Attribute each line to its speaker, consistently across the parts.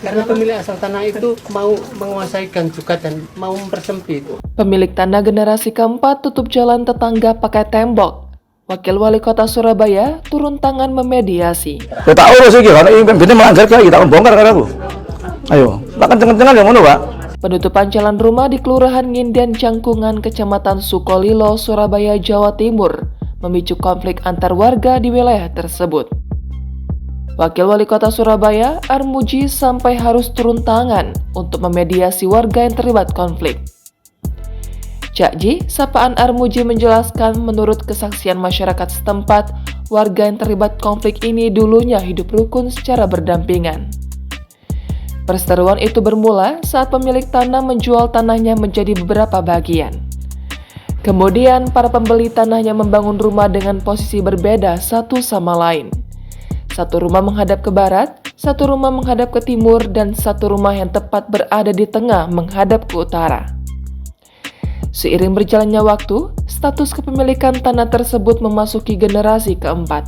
Speaker 1: Karena pemilik asal tanah itu mau menguasai gang juga dan mau mempersempit.
Speaker 2: Pemilik tanah generasi keempat tutup jalan tetangga pakai tembok. Wakil Wali Kota Surabaya turun tangan memediasi.
Speaker 3: Ya tak urus iki, karena ini melanggar kayak kita bongkar kan aku. Ayo, tak kenceng-kencengan yang ngono, Pak.
Speaker 2: Penutupan jalan rumah di Kelurahan Nginden Jangkungan, Kecamatan Sukolilo, Surabaya, Jawa Timur, memicu konflik antar warga di wilayah tersebut. Wakil Wali Kota Surabaya, Armuji, sampai harus turun tangan untuk memediasi warga yang terlibat konflik. Cak Ji, sapaan Armuji, menjelaskan menurut kesaksian masyarakat setempat, warga yang terlibat konflik ini dulunya hidup rukun secara berdampingan. Perseteruan itu bermula saat pemilik tanah menjual tanahnya menjadi beberapa bagian. Kemudian, para pembeli tanahnya membangun rumah dengan posisi berbeda satu sama lain. Satu rumah menghadap ke barat, satu rumah menghadap ke timur, dan satu rumah yang tepat berada di tengah menghadap ke utara. Seiring berjalannya waktu, status kepemilikan tanah tersebut memasuki generasi keempat.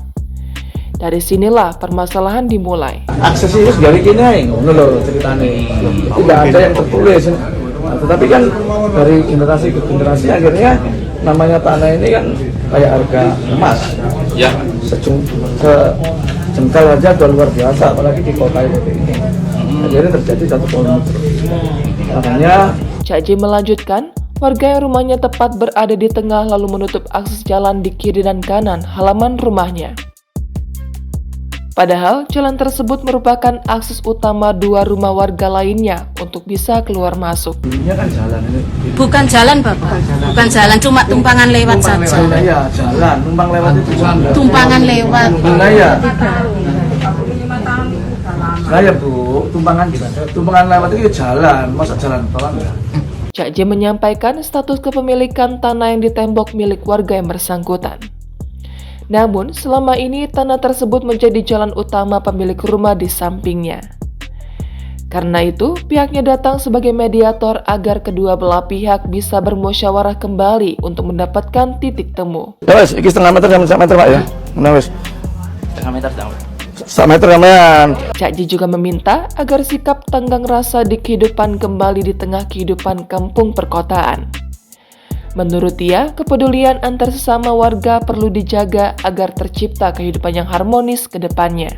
Speaker 2: Dari sinilah permasalahan dimulai.
Speaker 3: Akses itu segala gini, ngono loh ceritanya. Tidak ada yang tertulis. Nah, tetapi kan dari generasi ke generasi akhirnya namanya tanah ini kan kayak harga emas. Ya. Sejengkal aja udah luar biasa, apalagi di kota ini. Akhirnya terjadi satu polemik. Makanya
Speaker 2: Cak Ji melanjutkan, warga yang rumahnya tepat berada di tengah lalu menutup akses jalan di kiri dan kanan halaman rumahnya. Padahal jalan tersebut merupakan akses utama dua rumah warga lainnya untuk bisa keluar masuk.
Speaker 3: ini kan jalan ini.
Speaker 4: Bukan jalan, Bapak. Bukan jalan, cuma tumpangan lewat saja.
Speaker 3: Iya, jalan, numpang lewat itu.
Speaker 4: Tumpangan lewat.
Speaker 3: Nah, ya. Saya Bu, tumpangan lewat itu jalan, masa jalan tol enggak?
Speaker 2: Cak Ji menyampaikan status kepemilikan tanah yang ditembok milik warga yang bersangkutan. Namun, selama ini tanah tersebut menjadi jalan utama pemilik rumah di sampingnya. Karena itu, pihaknya datang sebagai mediator agar kedua belah pihak bisa bermusyawarah kembali untuk mendapatkan titik temu.
Speaker 3: Ya wes, iki setengah meter sama meter Pak ya. Nah wes. Setengah meter sampean.
Speaker 2: Cak Ji juga meminta agar sikap tenggang rasa di kehidupan kembali di tengah kehidupan kampung perkotaan. Menurut dia, kepedulian antar sesama warga perlu dijaga agar tercipta kehidupan yang harmonis ke depannya.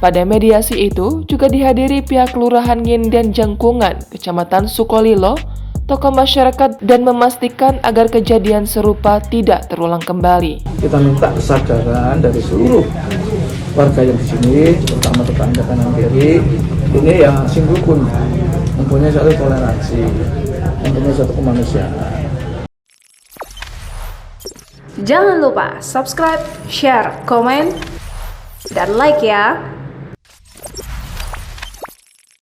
Speaker 2: Pada mediasi itu juga dihadiri pihak Kelurahan Nginden Jangkungan, Kecamatan Sukolilo, tokoh masyarakat, dan memastikan agar kejadian serupa tidak terulang kembali.
Speaker 3: Kita minta kesadaran dari seluruh warga yang di sini, terutama tetangga kanan kiri, ini ya sing rukun, mempunyai satu toleransi, mempunyai satu kemanusiaan.
Speaker 5: Jangan lupa subscribe, share, komen, dan like ya.